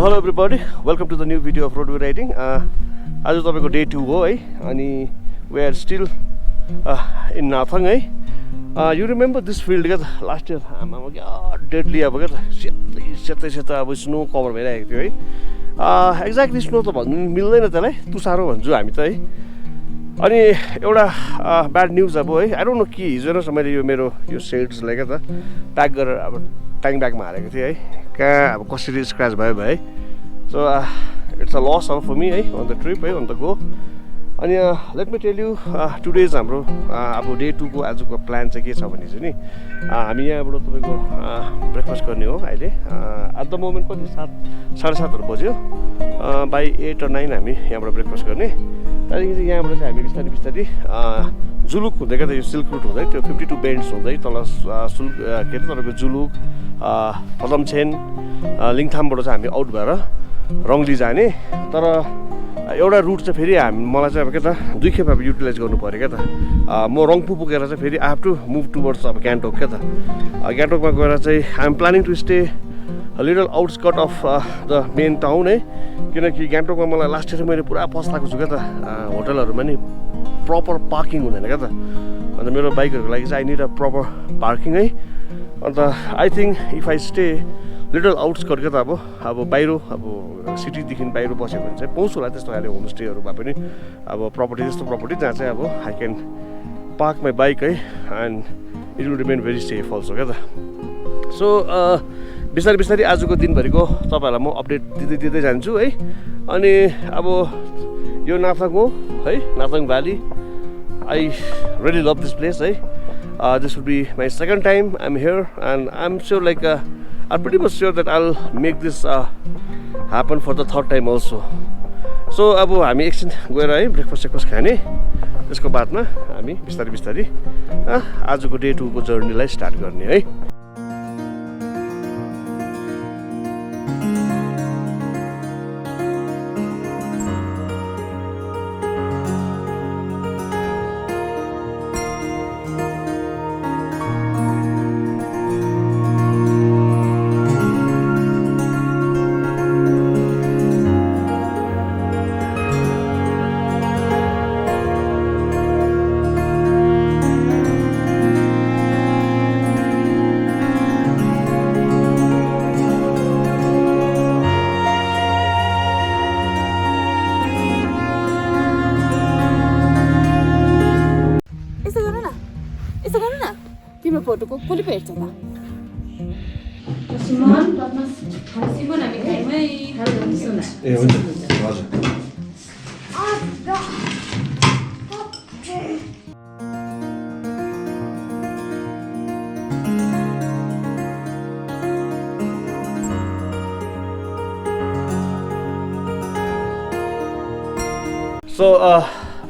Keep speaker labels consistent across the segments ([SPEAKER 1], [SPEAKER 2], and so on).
[SPEAKER 1] hello everybody, welcome to the new video of roadway riding. आज तपाईको day 2 हो है अनि we are still in Nathang है. You remember this field क्या त last year आमामा क्या deadly अब क्या त सेतै अब स्नो कभर भइरहेको थियो है. एक्ज्याक्टली स्नो त भन्नु मिल्दैन त्यसलाई, तुसारो भन्छौँ हामी त है. अनि एउटा ब्याड न्युज अब है, आई डोन्ट नो के हिजो न मैले यो मेरो यो सेड्सलाई क्या त प्याक गरेर अब ट्याङ ब्यागमा हालेको थिएँ है. कहाँ अब कसरी स्क्रैच भयो है. सो इट्स अ लस अब फर मी है अन द ट्रिप है, अन द गो. अनि let me tell you today's हाम्रो अब डे 2 को आजको प्लान चाहिँ के छ भने चाहिँ नि हामी यहाँबाट तपाईँको ब्रेकफास्ट गर्ने हो. अहिले एट द मोमेन्ट कति 7:30 बज्यो. बाई 8 or 9 हामी यहाँबाट ब्रेकफास्ट गर्ने. त्यहाँदेखि चाहिँ यहाँबाट चाहिँ हामी बिस्तारै बिस्तारै जुलुक हुँदै क्या त, यो सिल्क रुट हुँदै त्यो 52 बेन्ड्स हुँदै तल के अरे तपाईँको जुलुक पदमछेन लिङथामबाट चाहिँ हामी आउट भएर रङ्गली जाने. तर एउटा रुट चाहिँ फेरि मलाई चाहिँ अब के त दुई खेप अब युटिलाइज गर्नु पऱ्यो क्या त. म रङ्पू पुगेर चाहिँ फेरि I have to move towards अब गान्तोक क्या त. गान्तोकमा गएर चाहिँ I am planning to stay little outskirt of the main town है. किनकि गान्तोकमा मलाई लास्ट इयर मैले पुरा पस्ताएको छु क्या त. होटलहरूमा नि प्रपर पार्किङ हुँदैन क्या त. अन्त मेरो बाइकहरूको लागि चाहिँ I need a proper parking है. अन्त I think if I stay little outskirt क्या त अब बाहिर अब सिटीदेखि बाहिर बस्यो भने चाहिँ पाउँछु होला त्यस्तो खाले होमस्टेहरू भए पनि अब प्रपर्टी त्यस्तो प्रपर्टी जहाँ चाहिँ अब I can park my bike है and it will remain very safe also क्या त. सो बिस्तारै बिस्तारै आजको दिनभरिको तपाईँहरूलाई म अपडेट दिँदै जान्छु है. अनि अब यो नाथाङ हो है, Nathang valley. I really love this place है. This will be my second time I'm here and I'm sure I'm pretty much sure that I'll make this happen for the third time also. So अब हामी एकछिन गएर है breakfast खाने. त्यसको बादमा हामी बिस्तारै बिस्तारै आजको डे 2 को जर्नीलाई स्टार्ट गर्ने है.
[SPEAKER 2] फोटो को कसले भेट्छ त?
[SPEAKER 3] सिमन हामी खाइमै
[SPEAKER 1] ए हुन्छ हजुर. सो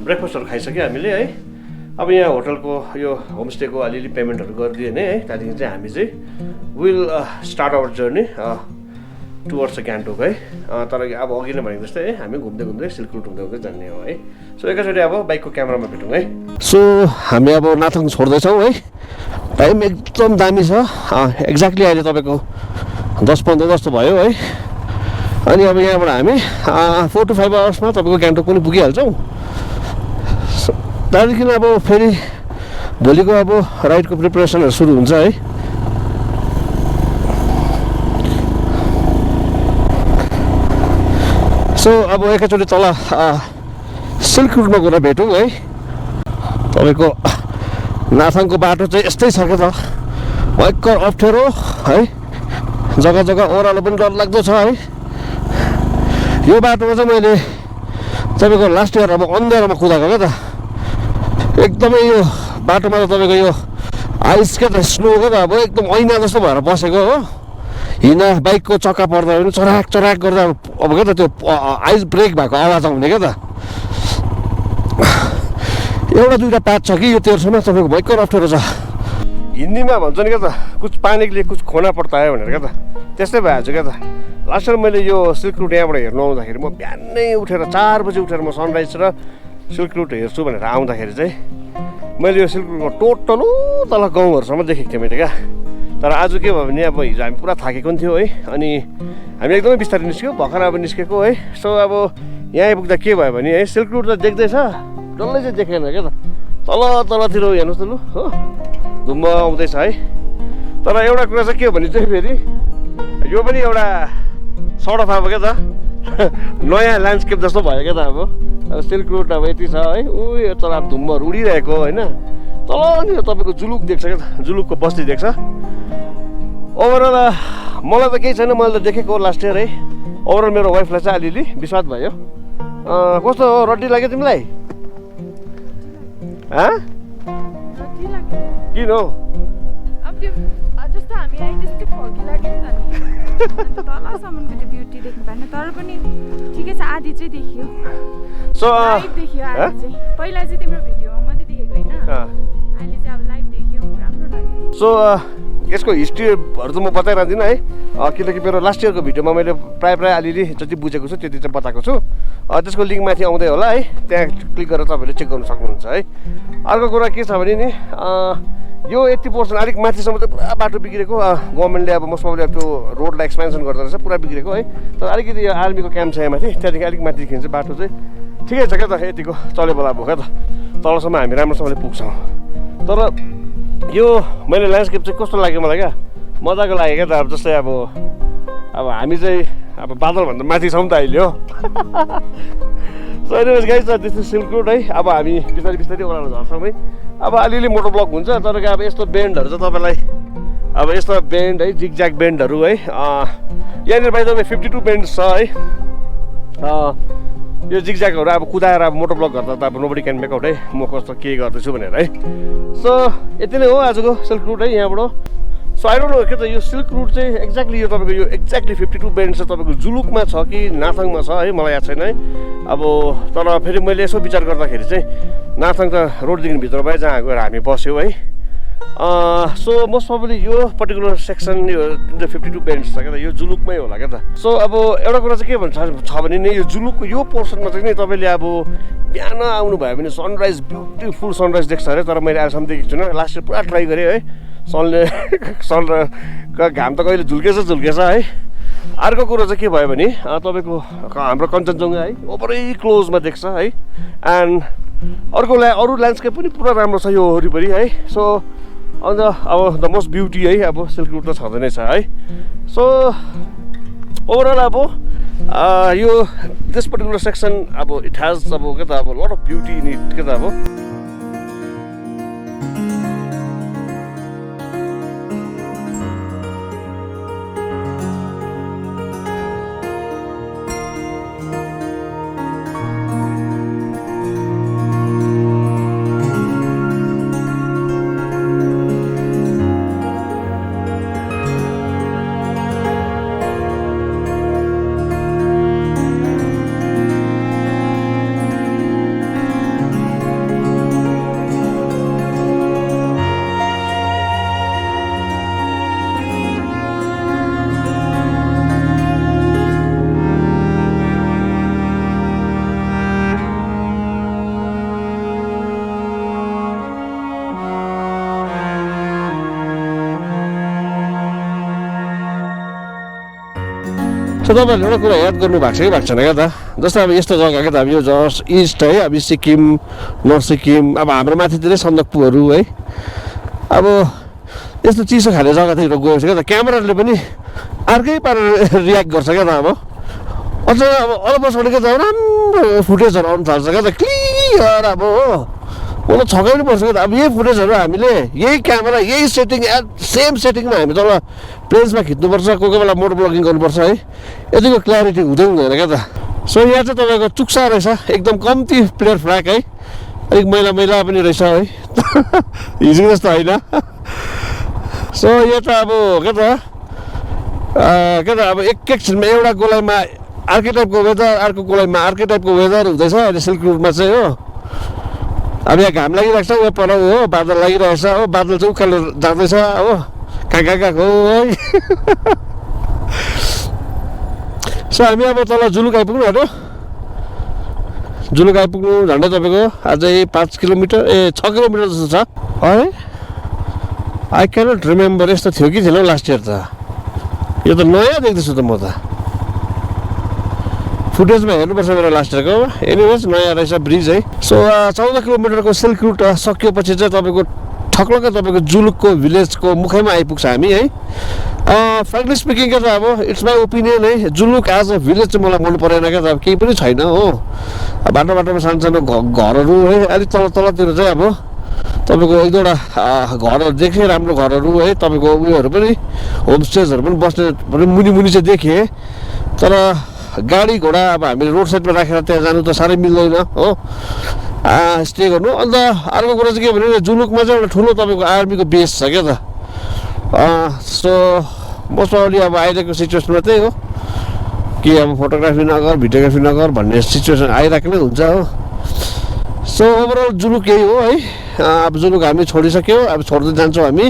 [SPEAKER 1] ब्रेकफास्टहरू खाइसक्यो हामीले है. अब यहाँ होटलको यो होमस्टेको अलिअलि पेमेन्टहरू गरिदियो भने है, त्यहाँदेखि चाहिँ हामी चाहिँ will start our journey towards Gangtok है. तर अब अघि नै भनेको जस्तै है हामी घुम्दै घुम्दै सिल्क रुट हुँदै जाने हो है. सो एकैचोटि अब बाइकको क्यामेरामा भेटौँ है. सो हामी अब नाथाङ छोड्दैछौँ है. टाइम एकदम दामी छ. एक्ज्याक्टली अहिले तपाईँको 10-15 जस्तो भयो है. अनि अब यहाँबाट हामी 4 to 5 आवर्समा तपाईँको गान्तोक पनि पुगिहाल्छौँ. त्यहाँदेखि अब फेरि भोलिको अब राइडको प्रिपरेसनहरू सुरु हुन्छ है. सो अब एकैचोटि तल सिल्क रुटमा गएर भेटौँ है. तपाईँको नाथाङको बाटो चाहिँ यस्तै छ क्या त, भयङ्कर अप्ठ्यारो है. जग्गा जग्गा ओह्रालो पनि डरलाग्दो छ है. यो बाटोमा चाहिँ मैले तपाईँको लास्ट इयर अब अन्धेरोमा कुदाएको क्या त. एकदमै यो बाटोमा त तपाईँको यो आइस क्या त, स्नो क्या त, अब एकदम ऐना जस्तो भएर बसेको हो. हिँड्दा बाइकको चक्का पर्दा पनि चराक चराक गर्दा अब क्या त त्यो आइस ब्रेक भएको आवाज आउने क्या त. एउटा दुईवटा पात छ कि यो तेर्सोमा तपाईँको भयङ्कर अप्ठ्यारो छ. हिन्दीमा भन्छ नि क्या त कुछ पानी के लिए कुछ खोना पर्ता है भनेर क्या त, त्यस्तै भइहाल्छ क्या त. लास्ट टाइम मैले यो सिल्क रुट यहाँबाट हेर्नु आउँदाखेरि म बिहानै उठेर 4 बजी उठेर म सनराइज र सिल्क रुट हेर्छु भनेर आउँदाखेरि चाहिँ मैले यो सिल्क रुटको टोटल तल गाउँहरूसम्म देखेको थिएँ मैले क्या. तर आज के भयो भने अब हिजो हामी पुरा थाकेको पनि थियो है अनि हामी एकदमै बिस्तारै निस्क्यौँ भर्खर अब निस्केको है सो अब यहाँ आइपुग्दा के भयो भने है सिल्क रुट त देख्दैछ डल्लै चाहिँ देखेन क्या त तलतिर हेर्नुहोस् त लु हो धुम्म आउँदैछ है तर एउटा कुरा चाहिँ के हो भने चाहिँ फेरि यो पनि एउटा सडक अब क्या त नयाँ ल्यान्डस्केप जस्तो भयो क्या त अब सिल्क रुट अब यति छ है उयो तल अब धुम्महरू उडिरहेको होइन तलनिर तपाईँको जुलुक देख्छ क्या त जुलुकको बस्ती देख्छ ओभरअल मलाई त केही छैन मैले त देखेको लास्ट इयर है ओभरअल मेरो वाइफलाई चाहिँ अलिअलि विस्वाद भयो कस्तो हो रड्डी लाग्यो तिमीलाई किन हो
[SPEAKER 2] अब त्यो जस्तो हामी आए त्यस्तै फर्की लाग्यो नि त नि तलसम्मको त्यो ब्युटी देख्नु भएन तर पनि ठिकै छ आधी चाहिँ देखियो
[SPEAKER 1] सो
[SPEAKER 2] लाइभ देखियो आधी चाहिँ पहिला चाहिँ तिम्रो भिडियोमा मात्रै देखेको होइन अहिले चाहिँ अब लाइभ देखियो राम्रो लाग्यो
[SPEAKER 1] सो यसको हिस्ट्रीहरू त म बताइरहँदिनँ है किनकि मेरो लास्ट इयरको भिडियोमा मैले प्रायः अलिअलि जति बुझेको छु त्यति चाहिँ बताएको छु त्यसको लिङ्क माथि आउँदै होला है त्यहाँ क्लिक गरेर तपाईँहरूले चेक गर्नु सक्नुहुन्छ है अर्को कुरा के छ भने नि यो 80% अलिक माथिसम्म चाहिँ पुरा बाटो बिग्रेको गभर्मेन्टले अब मोस्ट प्रब्लम त्यो रोडलाई एक्सपेन्सन गर्दो रहेछ पुरा बिग्रेको है तर अलिकति यो आर्मीको क्याम्प छ यहाँ माथि त्यहाँदेखि अलिक माथिदेखि चाहिँ बाटो चाहिँ ठिकै छ क्या त यतिको चलेबला भयो क्या त तलसम्म हामी राम्रोसँगले पुग्छौँ तर यो मैले ल्यान्डस्केप चाहिँ कस्तो लाग्यो मलाई क्या मजाको लाग्यो क्या त अब जस्तै अब हामी चाहिँ अब बादलभन्दा माथि छौँ त अहिले हो सो एनिवेज गाइस त्यस्तो सिल्क रुट है अब हामी बिस्तारै बिस्तारै ओह्रालो झर्छौँ है अब अलिअलि मोटो ब्लक हुन्छ तर अब यस्तो बेन्डहरू चाहिँ तपाईँलाई अब यस्तो बेन्ड है जिगज्याग बेन्डहरू है यहाँनिर बाइ तपाईँ 52 बेन्ड छ है यो जिगज्यागहरू अब कुदाएर अब मोटो ब्लक गर्दा त अब नोबडी क्यान मेक आउट है म कस्तो के गर्दैछु भनेर है सो यति नै हो आजको सिल्क रुट है यहाँबाट सो आई डोन्ट नो के त यो सिल्क रुट चाहिँ एक्ज्याक्टली यो तपाईँको यो एक्ज्याक्टली 52 बेन्ड चाहिँ तपाईँको जुलुकमा छ कि नाथाङमा छ है मलाई याद छैन है अब तर फेरि मैले यसो विचार गर्दाखेरि चाहिँ नाथाङ त रोडदेखि भित्र भए जहाँ गएर हामी बस्यौँ है सो मोस्ट प्रब्लली यो पर्टिकुलर सेक्सन यो 52 बेन्ड्स छ क्या त यो जुलुकमै होला क्या त सो अब एउटा कुरा चाहिँ के भन्छ छ भने नि यो जुलुकको यो पोर्सनमा चाहिँ नि तपाईँले अब बिहान आउनु भयो भने सनराइज ब्युटिफुल सनराइज देख्छ अरे तर मैले अहिलेसम्म देखेको छुइनँ लास्ट इयर पुरा ट्राई गरेँ है सनका घाम त कहिले झुल्केछ है अर्को कुरो चाहिँ के भयो भने तपाईँको हाम्रो कञ्चनजङ्घा है ओभरै क्लोजमा देख्छ है एन्ड अरू ल्यान्डस्केप पनि पुरा राम्रो छ यो वरिपरि है सो अन्त अब द मोस्ट ब्युटी है अब सिल्क रुट त छँदै नै छ है सो ओभरअल अब यो दिस पर्टिकुलर सेक्सन अब इट हेज अब के त अब lot of beauty in it के त अब सो तपाईँहरूले एउटा कुरा याद गर्नु भएको छ कि भएको छैन क्या त जस्तो अब यस्तो जग्गा क्या त अब यो जस्ट इस्ट है अब सिक्किम नर्थ सिक्किम अब हाम्रो माथितिरै सन्दकपूहरू है अब यस्तो चिसो खाने जग्गातिर गएको छ क्या त क्यामेराले पनि अर्कै पारेर रियाक्ट गर्छ क्या त अब अझ अब अलपसम्म के त राम्रो फुटेजहरू आउनु थाल्छ क्या त क्लियर अब हो मलाई छक्कै पनि पर्छ क्या त अब यही फुटेजहरू हामीले यही क्यामेरा यही सेटिङ सेम सेटिङमा हामी तल प्लेन्समा खिच्नुपर्छ कोही बेला मोटो ब्लगिङ गर्नुपर्छ है यतिको क्ल्यारिटी हुँदैन क्या त सो यहाँ चाहिँ तपाईँको चुक्सा रहेछ एकदम कम्ती प्लेयर फ्ल्याग है अलिक मैला पनि रहेछ है हिजो जस्तो होइन सो यो त अब के त अब एकछिनमा एउटा गोलाइमा अर्कै टाइपको वेदर अर्को गोलाइमा अर्कै टाइपको वेदर हुँदैछ अहिले सिल्क रुटमा चाहिँ हो अब यहाँ घाम लागिरहेको छ यहाँ पर हो बादल लागिरहेछ हो बादल चाहिँ उकालो जाँदैछ हो कहाँ गएको है सो हामी अब तल जुलुक आइपुग्नु अरे जुलुक आइपुग्नु झन्डै तपाईँको अझै 5 किलोमिटर 6 किलोमिटर जस्तो छ है आई क्यानट रिमेम्बर यस्तो थियो कि थिएन लास्ट इयर त यो त नयाँ देख्दैछु त म त फुटेजमा हेर्नुपर्छ मेरो लास्ट इयरको एनिवेज नयाँ रहेछ ब्रिज है सो 14 किलोमिटरको सिल्क रुट सकिएपछि चाहिँ तपाईँको ठक्लक्कै तपाईँको जुलुकको भिलेजको मुखैमा आइपुग्छ हामी है फ्रेङ्कली स्पिकिङ के त अब इट्स माई ओपिनियन है जुलुक एज अ भिलेज चाहिँ मलाई मन परेन क्या त अब केही पनि छैन हो बाटो बाटोमा सानो सानो घरहरू है अलिक तलतिर चाहिँ अब तपाईँको एक दुईवटा घरहरू देखेँ राम्रो घरहरू है तपाईँको उयोहरू पनि होमस्टेजहरू पनि बस्ने मुनि चाहिँ देखेँ तर गाडी घोडा अब हामीले रोड साइडमा राखेर त्यहाँ जानु त साह्रै मिल्दैन हो स्टे गर्नु अन्त अर्को कुरा चाहिँ के भने जुलुकमा चाहिँ एउटा ठुलो तपाईँको आर्मीको बेस छ क्या त सो मोस्ट प्रब्लली अब अहिलेको सिचुएसनमा त्यही हो कि अब फोटोग्राफी नगर भिडियोग्राफी नगर भन्ने सिचुएसन आइरहेको नै हुन्छ हो सो ओभरअल जुलुक यही हो है अब जुलुक हामी छोडिसक्यो अब छोड्दै जान्छौँ हामी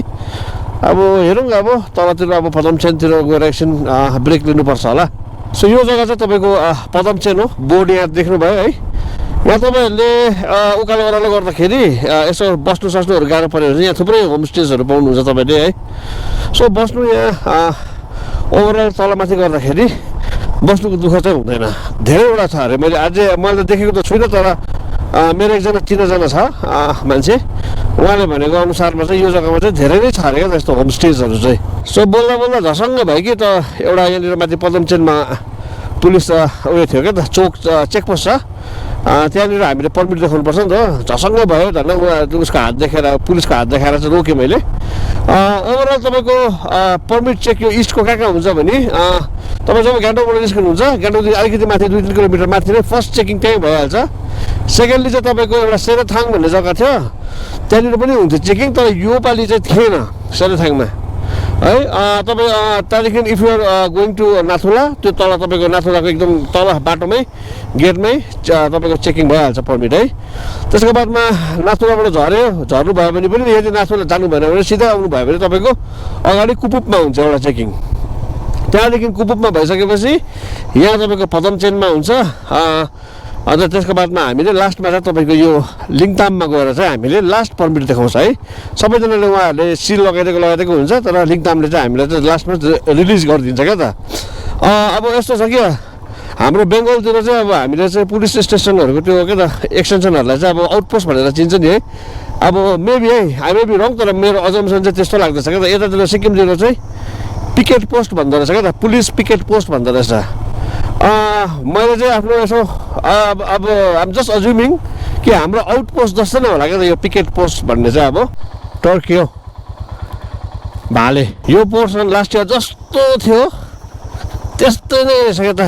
[SPEAKER 1] अब हेरौँ अब तलतिर अब पदमचेनतिर गएर एकछिन ब्रेक लिनुपर्छ होला सो यो जग्गा चाहिँ तपाईँको पदमचेन हो बोर्ड यहाँ देख्नुभयो है यहाँ तपाईँहरूले उकालो ओह्रालो गर्दाखेरि यसो बस्नु सस्नुहरू गाह्रो पऱ्यो भने यहाँ थुप्रै होमस्टेजहरू पाउनुहुन्छ तपाईँले है सो बस्नु यहाँ ओभरअल तलमाथि गर्दाखेरि बस्नुको दुःख चाहिँ हुँदैन धेरैवटा छ अरे मैले त देखेको त छुइनँ तर मेरो एकजना चिनाजना छ मान्छे उहाँले भनेको अनुसारमा चाहिँ यो जग्गामा चाहिँ धेरै नै छ अरे क्या यस्तो होमस्टेजहरू चाहिँ सो बोल्दा बोल्दा झसङ्ग भयो कि त एउटा यहाँनिर माथि पदमचेनमा पुलिस उयो थियो क्या त चोक चेकपोस्ट छ त्यहाँनिर हामीले पर्मिट देखाउनुपर्छ नि त झसङ्ग भयो धन्न उसको हात देखाएर पुलिसको हात देखाएर चाहिँ रोकेँ मैले ओभरअल तपाईँको पर्मिट चेक यो इस्टको कहाँ हुन्छ भने तपाईँ जब गान्तोकबाट निस्कनुहुन्छ गान्तोकदेखि अलिकति माथि 2-3 किलोमिटर माथि नै फर्स्ट चेकिङ त्यहीँ भइहाल्छ सेकेन्डली चाहिँ तपाईँको एउटा सेरेथाङ भन्ने जग्गा थियो त्यहाँनिर पनि हुन्थ्यो चेकिङ तर योपालि चाहिँ थिएन सेरेथाङमा है तपाईँ त्यहाँदेखि if you're going to Nathula त्यो तल तपाईँको नाथुलाको एकदम तल बाटोमै गेटमै तपाईँको चेकिङ भइहाल्छ पर्मिट है त्यसको बादमा नाथुलाबाट झर्नु भयो भने पनि यदि नाथुला जानु भएन भने सिधै आउनु भयो भने तपाईँको अगाडि कुपुपमा हुन्छ एउटा चेकिङ त्यहाँदेखि कुपुपमा भइसकेपछि यहाँ तपाईँको पदमचेनमा हुन्छ अन्त त्यसको बादमा हामीले लास्टमा चाहिँ तपाईँको यो लिङताममा गएर चाहिँ हामीले लास्ट पर्मिट देखाउँछ है सबैजनाले उहाँहरूले सिल लगाइदिएको हुन्छ तर लिङतामले चाहिँ हामीलाई चाहिँ लास्टमा रिलिज गरिदिन्छ क्या त अब यस्तो छ कि हाम्रो बेङ्गलतिर चाहिँ अब हामीले चाहिँ पुलिस स्टेसनहरूको त्यो के त एक्सटेन्सनहरूलाई चाहिँ अब आउटपोस्ट भनेर चिन्छ नि है अब मेबी है आई मेबी रङ तर मेरो अजम्सन चाहिँ त्यस्तो लाग्दैछ क्या त यतातिर सिक्किमतिर चाहिँ पिकेट पोस्ट भन्दो रहेछ क्या त पुलिस पिकेट पोस्ट भन्दो रहेछ मैले चाहिँ आफ्नो यसो अब आम जस्ट अज्युमिङ कि हाम्रो आउटपोस्ट जस्तो नै होला क्या त यो पिकेट पोस्ट भन्ने चाहिँ अब टर्कियो भाले यो पोर्सन लास्ट इयर जस्तो थियो त्यस्तै नै रहेछ क्या त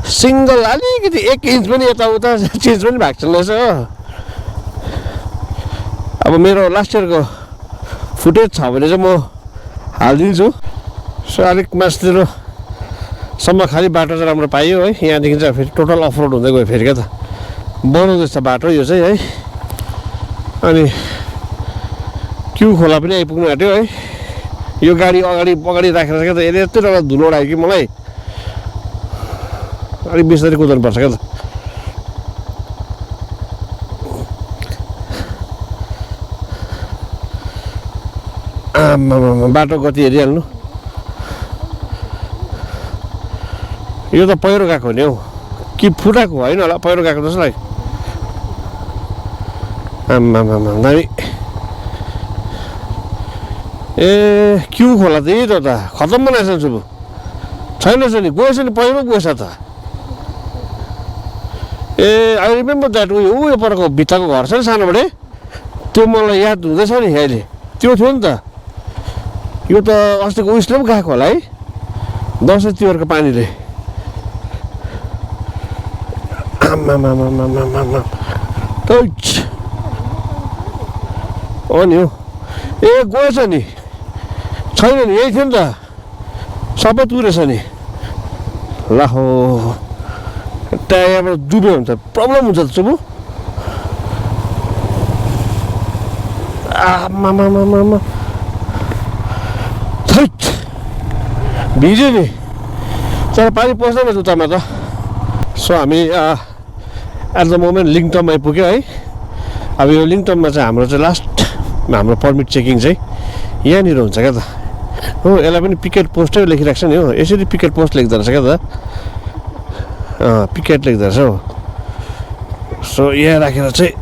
[SPEAKER 1] सिङ्गल अलिकति 1 इन्च पनि यताउता चेन्ज पनि भएको छ रहेछ हो अब मेरो लास्ट इयरको फुटेज छ भने चाहिँ म हालिदिन्छु सो अलिक मासतिर सम्म खाली बाटो चाहिँ राम्रो पाइयो है यहाँदेखि चाहिँ फेरि टोटल अफरोड हुँदै गयो फेरि क्या त बनाउँदैछ बाटो यो चाहिँ है अनि क्यु खोला पनि आइपुग्नु आँट्यो है यो गाडी अगाडि राखेर क्या त यसले यति डर धुलो उडायो कि मलाई अलिक बिस्तारै कुदाउनुपर्छ क्या त बाटो गति हेरिहाल्नु यो त पहिरो गएको नि हौ कि फुटाएको होइन होला पहिरो गएको जस्तो लाग्यो दामी ए क्यु खोला त यही त खतम बनाएछ नि छैन नि गएछ नि पहिरो गएछ त ए आई रिमेम्बर द्याट उयो परको भित्ताको घर छ नि सानोबडे त्यो मलाई याद हुँदैछ नि अहिले त्यो थियो नि त यो त अस्तिको उयसले पनि गएको होला है दसैँ तिहारको पानीले हो नि हो ए गएछ नि छैन नि यही थियो नि त सबै तुरेछ नि ला हो त्यहाँ यहाँबाट डुब्यो भने त प्रब्लम हुन्छ त चुबु भिज्यो नि तर पानी पस्दैन जुत्तामा त सो हामी एट द मोमेन्ट लिङटम आइपुग्यो है अब यो लिङटममा चाहिँ हाम्रो चाहिँ लास्ट हाम्रो पर्मिट चेकिङ चाहिँ यहाँनिर हुन्छ क्या त हो यसलाई पनि पिकेट पोस्टै लेखिरहेको छ नि हो यसरी पिकेट पोस्ट लेख्दो रहेछ क्या त पिकेट लेख्दो रहेछ हो सो यहाँ राखेर चाहिँ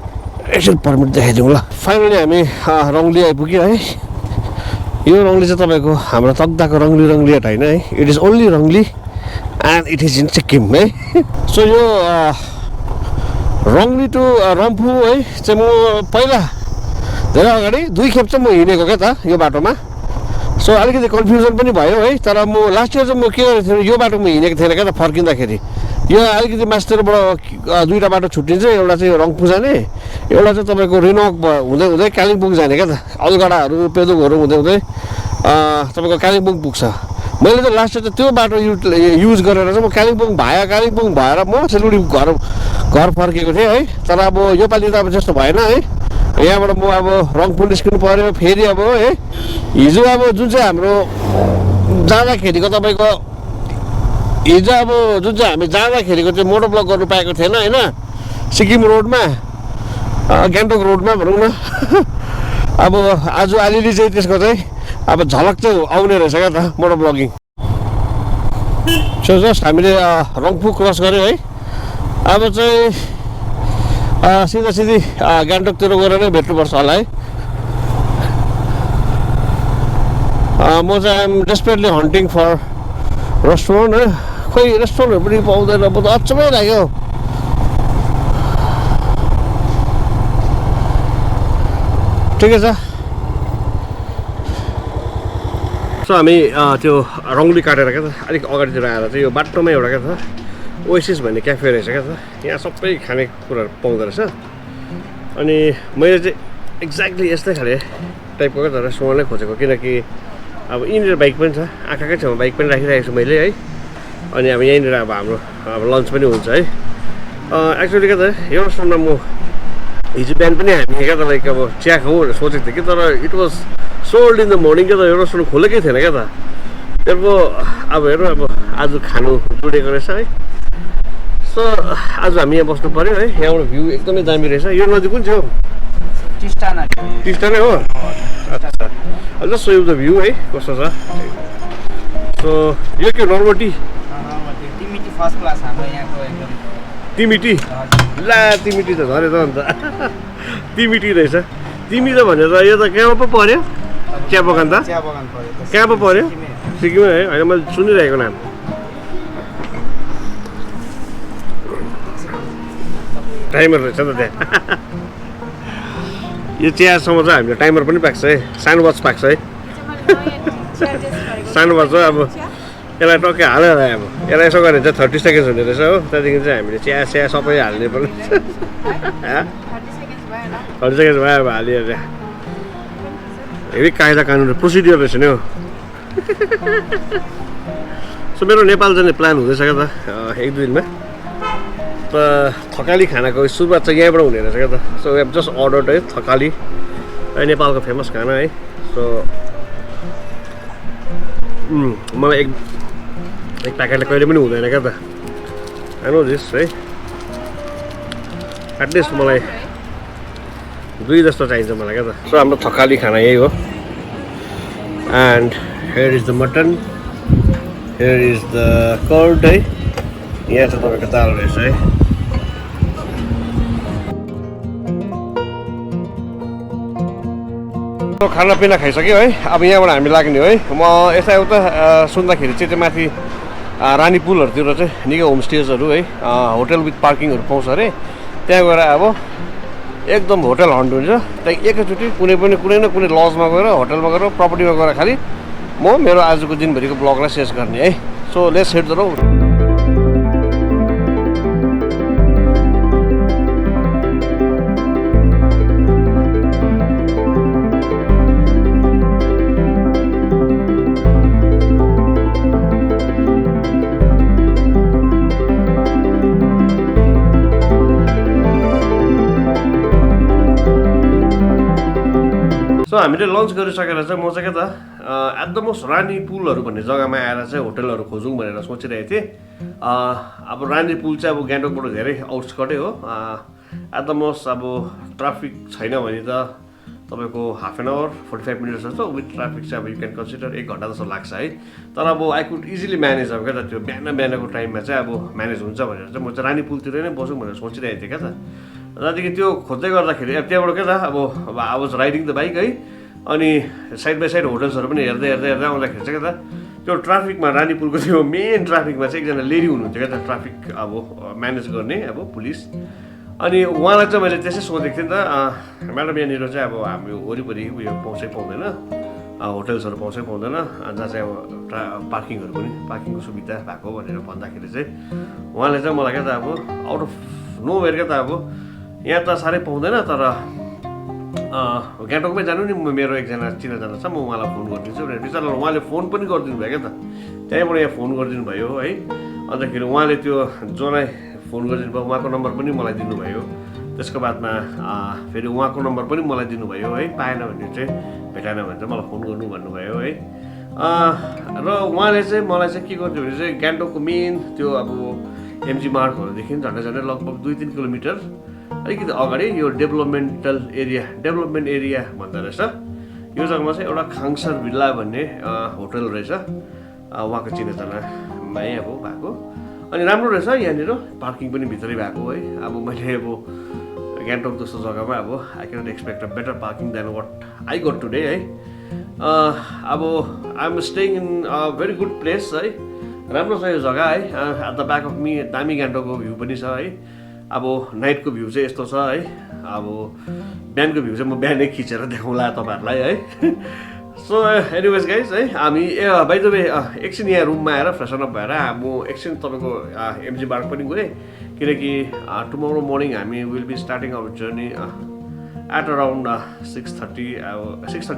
[SPEAKER 1] एकछिन पर्मिट देखाइदिउँ ल फाइनली हामी रङ्गली आइपुग्यो है यो रङ्गली चाहिँ तपाईँको हाम्रो तकदाको रङ्गली हट होइन है it is only Rangli and it is in Sikkim है सो यो रङ्गली टु रम्फू है चाहिँ म पहिला धेरै अगाडि 2 खेप चाहिँ म हिँडेको क्या त यो बाटोमा सो अलिकति कन्फ्युजन पनि भयो है तर म लास्ट इयर चाहिँ म के गरेको थिएँ यो बाटोमा हिँडेको थिएन क्या त फर्किँदाखेरि यो अलिकति मास्टरबाट 2टा बाटो छुट्टिन्छ एउटा चाहिँ रङ्फू जाने एउटा चाहिँ तपाईँको रिनोक हुँदै हुँदै कालिम्पोङ जाने क्या त अलगडाहरू पेदोकहरू हुँदै हुँदै तपाईँको कालिम्पोङ पुग्छ मैले त लास्ट इयर त त्यो बाटो युज गरेर चाहिँ म कालिम्पोङ भएर म सिलगढी घर फर्केको थिएँ है तर अब योपालि त अब जस्तो भएन है यहाँबाट म अब रङ्फू निस्किनु पऱ्यो फेरि अब है हिजो अब जुन चाहिँ हाम्रो जाँदाखेरिको तपाईँको हिजो अब जुन चाहिँ हामी जाँदाखेरिको चाहिँ मोटो ब्लक गर्नु पाएको थिएन होइन सिक्किम रोडमा गान्तोक रोडमा भनौँ न अब आज अलिअलि चाहिँ त्यसको चाहिँ अब झलक चाहिँ आउने रहेछ क्या त मोटो ब्लगिङ सो जस्ट हामीले रङ्फू क्रस गऱ्यौँ है अब चाहिँ सिधी गान्तोकतिर गएर नै भेट्नुपर्छ होला है म चाहिँ I'm desperately hunting for restaurant है खोइ रेस्टुरेन्टहरू पनि पाउँदैन म त अचम्मै लाग्यो ठिकै छ सो हामी त्यो रङ्गली काटेर क्या त अलिक अगाडितिर आएर चाहिँ यो बाटोमा एउटा क्या त ओएसिस भन्ने क्याफे रहेछ क्या त यहाँ सबै खानेकुराहरू पाउँदो रहेछ अनि मैले चाहिँ एक्ज्याक्टली यस्तै खाले टाइपको क्या त रेस्टुरेन्टै खोजेको किनकि अब यहीँनिर बाइक पनि छ आँखाकै छेउमा बाइक पनि राखिरहेको छु मैले है अनि अब यहीँनिर अब हाम्रो अब लन्च पनि हुन्छ है एक्चुअली क्या त यो रेस्टुरेन्टमा म हिजो बिहान पनि हामी क्या तपाईँको अब चिया खाउँ भनेर सोचेको थिएँ कि तर it was sold in the morning क्या त यो रेस्टुरेन्ट खोलेकै थिएन क्या त त्यसको अब हेर्नु अब आज खानु जोडेको रहेछ है सो आज हामी यहाँ बस्नु पऱ्यो है यहाँबाट भ्यू एकदमै दामी रहेछ यो नदी कुन चाहिँ हो टिस्टा नै हो अच्छा जस्ट सो द भ्यू है कस्तो छ सो यो के नर्मटी तिमिटी ला तिमिटी त झरे त अन्त तिमिटी रहेछ तिमी त भने त यो त कहाँ पो पऱ्यो चिया बगान त कहाँ पो पऱ्यो सिक्किममै है होइन मैले सुनिरहेको नाम टाइमर रहेछ त त्यहाँ यो चियासम्म चाहिँ हामीले टाइमर पनि पाएको छ है सानो वाच पाएको छ है सानो वाच अब यसलाई टक्कै हालेर अब यसलाई यसो गऱ्यो भने चाहिँ 30 सेकेन्ड्स हुने रहेछ हो त्यहाँदेखि चाहिँ हामीले चिया सबै हाल्ने पर्ने 30 सेकेन्ड्स भयो अब हालियो त्यहाँ हेभी कायदा कानुन प्रोसिडियर रहेछ नि हो सो मेरो नेपाल जाने प्लान हुँदैछ क्या त 1-2 दिनमा त थकाली खानाको सुरुवात चाहिँ यहाँबाट हुने रहेछ क्या त सो जस्ट अर्डर है थकाली नेपालको फेमस खाना है सो मलाई एक प्याकेटले कहिले पनि हुँदैन क्या त नो दिस है एटलिस्ट मलाई 2 जस्तो चाहिन्छ मलाई क्या त सो हाम्रो थकाली खाना यही हो and here is the mutton here is the curd है यहाँ चाहिँ तपाईँको दाल रहेछ है खानापिना खाइसक्यो है अब यहाँबाट हामी लाग्ने हो है म यता उता सुन्दाखेरि चाहिँ माथि रानी पुलहरूतिर चाहिँ निकै होमस्टेजहरू है होटल विथ पार्किङहरू पाउँछ अरे त्यहाँ गएर अब एकदम होटल हन्ट हुन्छ त्यहाँ एकैचोटि कुनै न कुनै लजमा गएर होटलमा गएर प्रपर्टीमा गएर खालि म मेरो आजको दिनभरिको ब्लगलाई शेष गर्ने है so let's hit the road so हामीले लन्च गरिसकेर चाहिँ म चाहिँ के त एट द मोस्ट रानी पुलहरू भन्ने जग्गामा आएर चाहिँ होटलहरू खोजौँ भनेर सोचिरहेको थिएँ अब रानी पुल चाहिँ अब गान्तोकबाट धेरै आउटस्कटै हो एट द मोस्ट अब ट्राफिक छैन भने त तपाईँको हाफ एन आवर 45 मिनट्स जस्तो विथ ट्राफिक चाहिँ अब यु क्यान कन्सिडर 1 घन्टा जस्तो लाग्छ है। तर अब आई कुड इजिली म्यानेज अब क्या त त्यो बिहानको टाइममा चाहिँ अब म्यानेज हुन्छ भनेर चाहिँ म चाहिँ रानी पुलतिर नै बसौँ भनेर सोचिरहेको थिएँ क्या त। त्यहाँदेखि त्यो खोज्दै गर्दाखेरि अब त्यहाँबाट क्या त अब I was riding the bike है। अनि साइड बाई साइड होटल्सहरू पनि हेर्दै आउँदाखेरि चाहिँ क्या त त्यो ट्राफिकमा रानी पुलको त्यो मेन ट्राफिकमा चाहिँ एकजना लेडी हुनुहुन्थ्यो क्या त ट्राफिक अब म्यानेज गर्ने अब पुलिस। अनि उहाँलाई चाहिँ मैले त्यसै सोधेको थिएँ नि त म्याडम यहाँनिर चाहिँ अब हामी वरिपरि उयो पाउँछै पाउँदैन होटल्सहरू पाउँछै पाउँदैन जहाँ चाहिँ अब पार्किङहरू पनि पार्किङको सुविधा भएको भनेर भन्दाखेरि चाहिँ उहाँले चाहिँ मलाई क्या त अब आउट अफ नो वेयर क्या त अब यहाँ त साह्रै पाउँदैन तर गान्तोकमै जानु नि मेरो एकजना चिनाजाना छ म उहाँलाई फोन गरिदिन्छु भनेर बिचरा उहाँले फोन पनि गरिदिनु भयो क्या त त्यहीँबाट यहाँ फोन गरिदिनु भयो है। अन्तखेरि उहाँले त्यो जसलाई फोन गरिदिनु भयो उहाँको नम्बर पनि मलाई दिनुभयो। त्यसको बादमा फेरि उहाँको नम्बर पनि मलाई दिनुभयो है। पाएन भने चाहिँ भेटाएन भने चाहिँ मलाई फोन गर्नु भन्नुभयो है। र उहाँले चाहिँ मलाई चाहिँ के गर्थ्यो भने चाहिँ गान्तोकको मेन त्यो अब एमजी मार्गहरूदेखि झन्डै लगभग 2-3 किलोमिटर अलिकति अगाडि यो डेभलपमेन्ट एरिया भन्दो रहेछ। यो जग्गामा चाहिँ एउटा खाङसर भिल्ला भन्ने होटल रहेछ उहाँको चिनाजानामै अब भएको। अनि राम्रो रहेछ यहाँनिर पार्किङ पनि भित्रै भएको है। अब मैले अब गान्तोक जस्तो जग्गामा अब I can't expect a better parking than what I got today है। अब I am staying in a very good place है। राम्रो छ यो जग्गा है। At the back of me दामी गान्तोकको भ्यू पनि छ है। अब नाइटको भ्यू चाहिँ यस्तो छ है। अब बिहानको भ्यू चाहिँ म बिहानै खिचेर देखाउँला तपाईँहरूलाई है। सो एनिवेज गाइज है हामी बाइ द वे एकछिन यहाँ रुममा आएर फ्रेसन अप भएर म एकछिन तपाईँको एमजी मार्ग पनि गएँ किनकि टुमोरो मर्निङ हामी will be starting our journey at around 6:30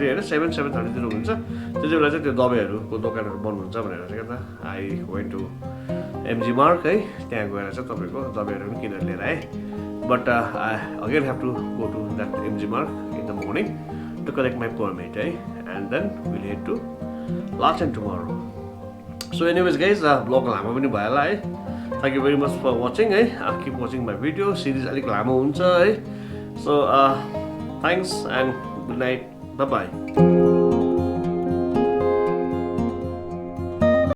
[SPEAKER 1] होइन 7:30 हुन्छ। त्यति बेला चाहिँ त्यो दबाईहरूको दोकानहरू बन्द हुन्छ भनेर चाहिँ क्या त आई वेन्ट टु एमजी मार्ग है। त्यहाँ गएर चाहिँ तपाईँको दबाईहरू पनि किनेर लिएर आएँ। But I again have to go to that MG Marg in the morning to collect my permit है and then will head to Lachen tomorrow. So anyways guys vlog लामो पनि भयो होला है। Thank you very much for watching है। Keep watching my video series अलिक लामो हुन्छ है। So thanks and good night bye by.